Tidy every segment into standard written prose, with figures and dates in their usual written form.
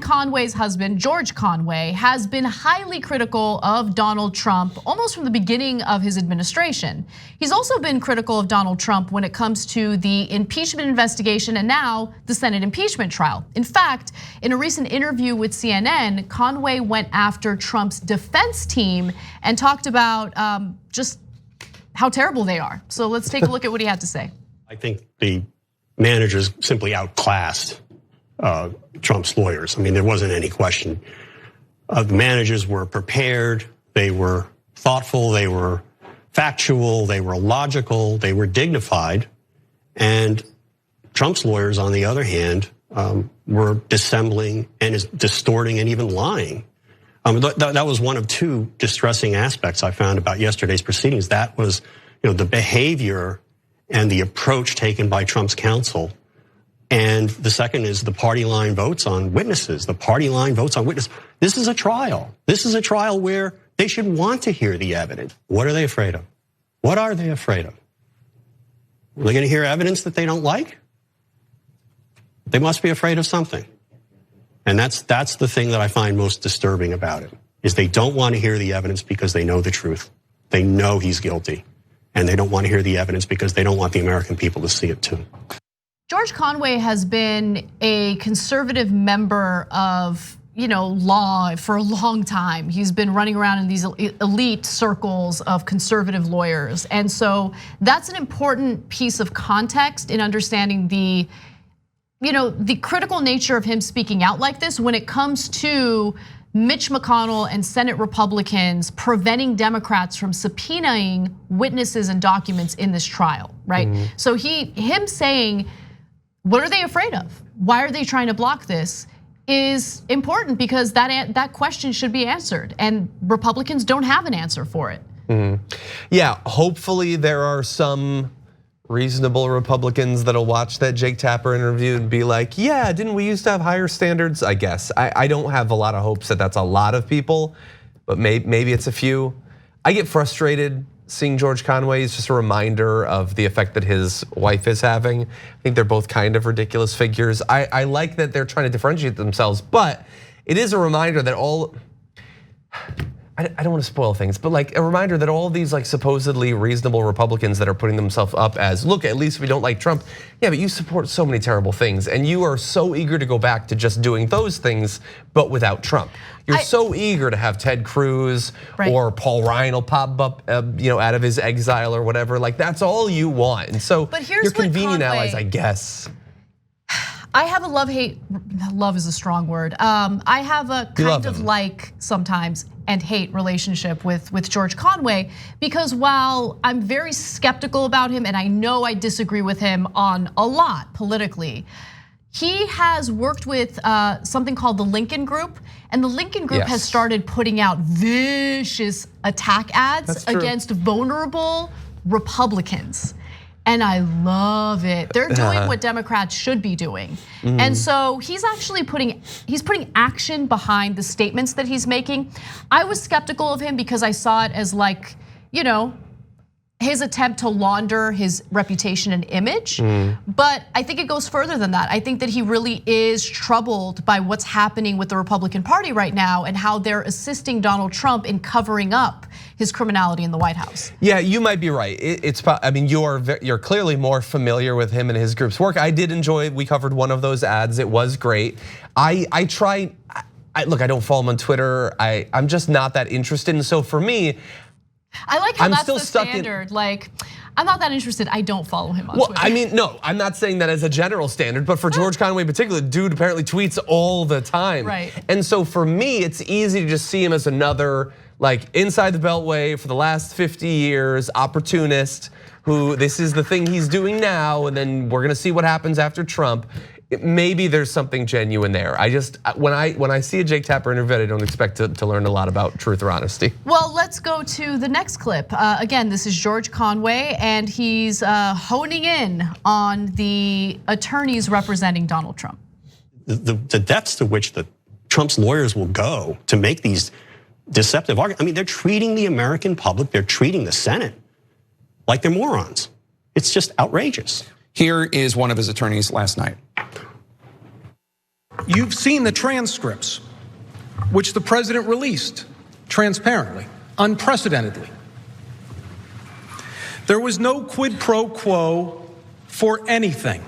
Conway's husband, George Conway, has been highly critical of Donald Trump almost from the beginning of his administration. He's also been critical of Donald Trump when it comes to the impeachment investigation and now the Senate impeachment trial. In fact, in a recent interview with CNN, Conway went after Trump's defense team and talked about just how terrible they are. So let's take a look at what he had to say. I think the managers simply outclassed Trump's lawyers. I mean, there wasn't any question. The managers were prepared, they were thoughtful, they were factual, they were logical, they were dignified. And Trump's lawyers, on the other hand, were dissembling and distorting and even lying. That was one of two distressing aspects I found about yesterday's proceedings. That was, the behavior and the approach taken by Trump's counsel. And the second is the party line votes on witnesses, the party line votes on witnesses. This is a trial. This is a trial where they should want to hear the evidence. What are they afraid of? What are they afraid of? Are they going to hear evidence that they don't like? They must be afraid of something. And that's the thing that I find most disturbing about it, is they don't want to hear the evidence because they know the truth. They know he's guilty. And they don't want to hear the evidence because they don't want the American people to see it too. George Conway has been a conservative member of law for a long time. He's been running around in these elite circles of conservative lawyers. And so that's an important piece of context in understanding the critical nature of him speaking out like this when it comes to Mitch McConnell and Senate Republicans preventing Democrats from subpoenaing witnesses and documents in this trial, right? So him saying, what are they afraid of? Why are they trying to block this? Is important because that question should be answered, and Republicans don't have an answer for it. Yeah, hopefully there are some reasonable Republicans that'll watch that Jake Tapper interview and be like, yeah, didn't we used to have higher standards? I guess. I don't have a lot of hopes that that's a lot of people, but maybe it's a few. I get frustrated seeing George Conway. Is just a reminder of the effect that his wife is having. I think they're both kind of ridiculous figures. I like that they're trying to differentiate themselves, but it is a reminder that I don't want to spoil things, but like a reminder that all these like supposedly reasonable Republicans that are putting themselves up as, look, at least we don't like Trump. Yeah, but you support so many terrible things and you are so eager to go back to just doing those things, but without Trump. You're so eager to have Ted Cruz or Paul Ryan will pop up, out of his exile or whatever. Like that's all you want. And so you're convenient allies, I guess. I have a love-hate, love is a strong word. I have a kind of like sometimes and hate relationship with George Conway, because while I'm very skeptical about him and I know I disagree with him on a lot politically, he has worked with something called the Lincoln Group, and the Lincoln Group has started putting out vicious attack ads against vulnerable Republicans. And I love it. They're doing what Democrats should be doing. And so he's actually putting action behind the statements that he's making. I was skeptical of him because I saw it as like, his attempt to launder his reputation and image. But I think it goes further than that. I think that he really is troubled by what's happening with the Republican Party right now and how they're assisting Donald Trump in covering up his criminality in the White House. Yeah, you might be right. You're clearly more familiar with him and his group's work. I did enjoy, we covered one of those ads. It was great. Look, I don't follow him on Twitter. I'm just not that interested. And so for me, I like how that's the standard. Like, I'm not that interested. I don't follow him on Twitter. I mean, no, I'm not saying that as a general standard, but for George Conway in particular, dude apparently tweets all the time. Right. And so for me, it's easy to just see him as another like inside the Beltway for the last 50 years, opportunist who this is the thing he's doing now, and then we're gonna see what happens after Trump. Maybe there's something genuine there. When I see a Jake Tapper interview, I don't expect to learn a lot about truth or honesty. Well, let's go to the next clip. Again, this is George Conway, and he's honing in on the attorneys representing Donald Trump. The depths to which Trump's lawyers will go to make these deceptive arguments. I mean, they're treating the American public, they're treating the Senate like they're morons. It's just outrageous. Here is one of his attorneys last night. You've seen the transcripts, which the president released transparently, unprecedentedly. There was no quid pro quo for anything.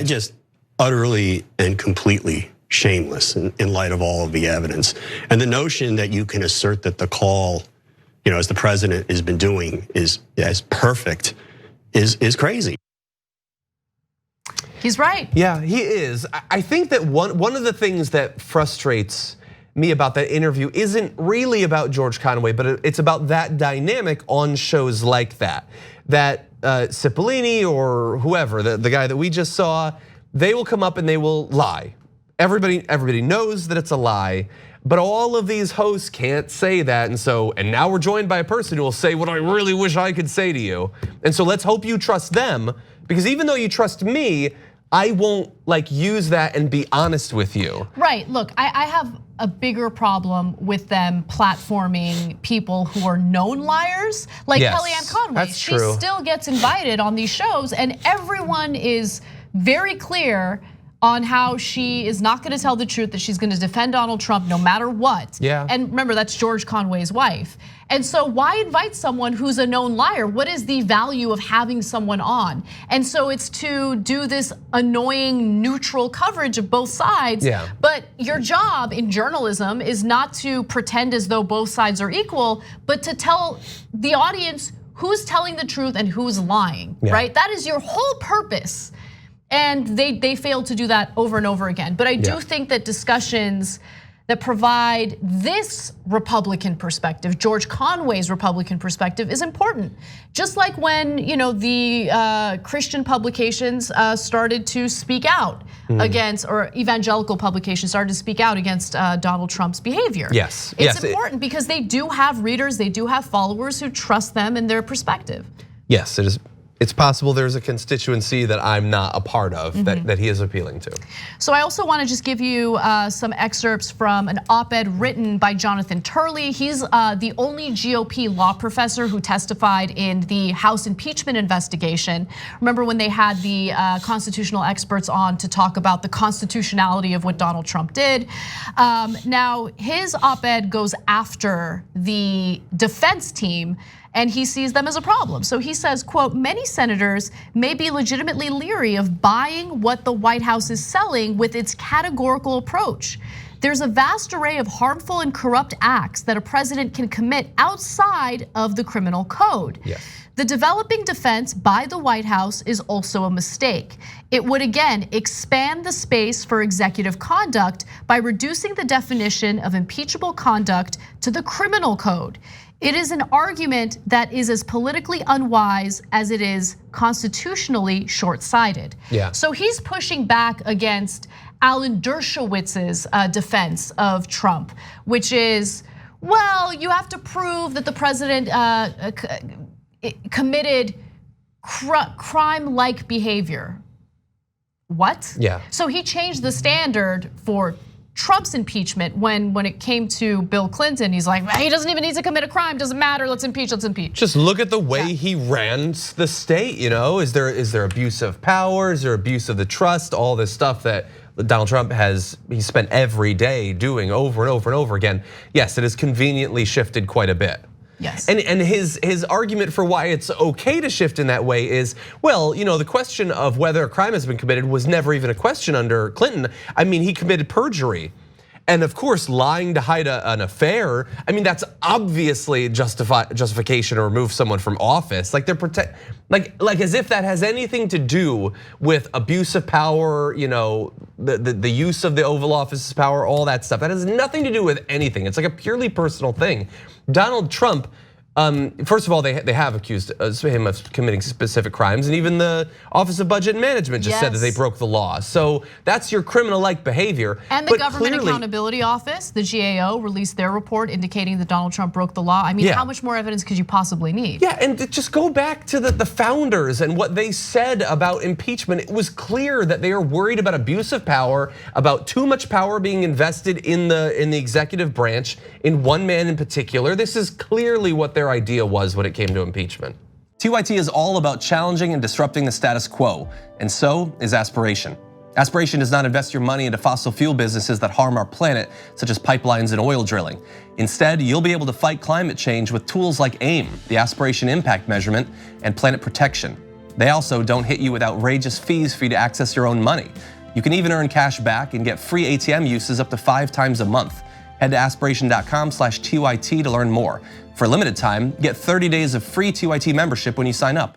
Just utterly and completely shameless in light of all of the evidence. And the notion that you can assert that the call, as the president has been doing, is as perfect is crazy. He's right. Yeah, he is. I think that one of the things that frustrates me about that interview isn't really about George Conway, but it's about that dynamic on shows like that. That Cipollini or whoever, the guy that we just saw, they will come up and they will lie. Everybody knows that it's a lie, but all of these hosts can't say that, and now we're joined by a person who will say what I really wish I could say to you. And so let's hope you trust them, because even though you trust me, I won't use that and be honest with you. Right, look, I have a bigger problem with them platforming people who are known liars, like Kellyanne Conway. That's true. She still gets invited on these shows, and everyone is very clear on how she is not gonna tell the truth, that she's gonna defend Donald Trump no matter what. Yeah. And remember, that's George Conway's wife. And so why invite someone who's a known liar? What is the value of having someone on? And so it's to do this annoying neutral coverage of both sides. Yeah. But your job in journalism is not to pretend as though both sides are equal, but to tell the audience who's telling the truth and who's lying, right? That is your whole purpose. And they failed to do that over and over again. But I do think that discussions that provide this Republican perspective, George Conway's Republican perspective, is important. Just like when the Christian publications started to speak out against, or evangelical publications started to speak out against Donald Trump's behavior. Yes, it's important because they do have readers, they do have followers who trust them and their perspective. Yes, it is. It's possible there's a constituency that I'm not a part of that he is appealing to. So I also want to just give you some excerpts from an op-ed written by Jonathan Turley. He's the only GOP law professor who testified in the House impeachment investigation. Remember when they had the constitutional experts on to talk about the constitutionality of what Donald Trump did. Now his op-ed goes after the defense team, and he sees them as a problem. So he says, quote, many senators may be legitimately leery of buying what the White House is selling with its categorical approach. There's a vast array of harmful and corrupt acts that a president can commit outside of the criminal code. Yes. The developing defense by the White House is also a mistake. It would again expand the space for executive conduct by reducing the definition of impeachable conduct to the criminal code. It is an argument that is as politically unwise as it is constitutionally short-sighted. Yeah. So he's pushing back against Alan Dershowitz's defense of Trump, which is, well, you have to prove that the president committed crime-like behavior. What? Yeah. So he changed the standard for Trump's impeachment when it came to Bill Clinton. He's like, he doesn't even need to commit a crime, doesn't matter, let's impeach. Just look at the way he ran the state, Is there abuse of power? Is there abuse of the trust? All this stuff that Donald Trump he spent every day doing over and over and over again. Yes, it has conveniently shifted quite a bit. Yes. And his argument for why it's okay to shift in that way is, well, the question of whether a crime has been committed was never even a question under Clinton. I mean, he committed perjury. And of course, lying to hide an affair, I mean, that's obviously justification to remove someone from office. Like they're like as if that has anything to do with abuse of power, the use of the Oval Office's power, all that stuff. That has nothing to do with anything. It's like a purely personal thing. Donald Trump, first of all, they have accused him of committing specific crimes, and even the Office of Budget and Management just said that they broke the law. So that's your criminal-like behavior. And the Government Accountability Office, the GAO, released their report indicating that Donald Trump broke the law. I mean, how much more evidence could you possibly need? Yeah, and just go back to the founders and what they said about impeachment. It was clear that they are worried about abuse of power, about too much power being invested in the executive branch, in one man in particular. This is clearly what their idea was when it came to impeachment. TYT is all about challenging and disrupting the status quo, and so is Aspiration. Aspiration does not invest your money into fossil fuel businesses that harm our planet, such as pipelines and oil drilling. Instead, you'll be able to fight climate change with tools like AIM, the Aspiration Impact Measurement, and Planet Protection. They also don't hit you with outrageous fees for you to access your own money. You can even earn cash back and get free ATM uses up to 5 times a month. Head to aspiration.com/TYT to learn more. For a limited time, get 30 days of free TYT membership when you sign up.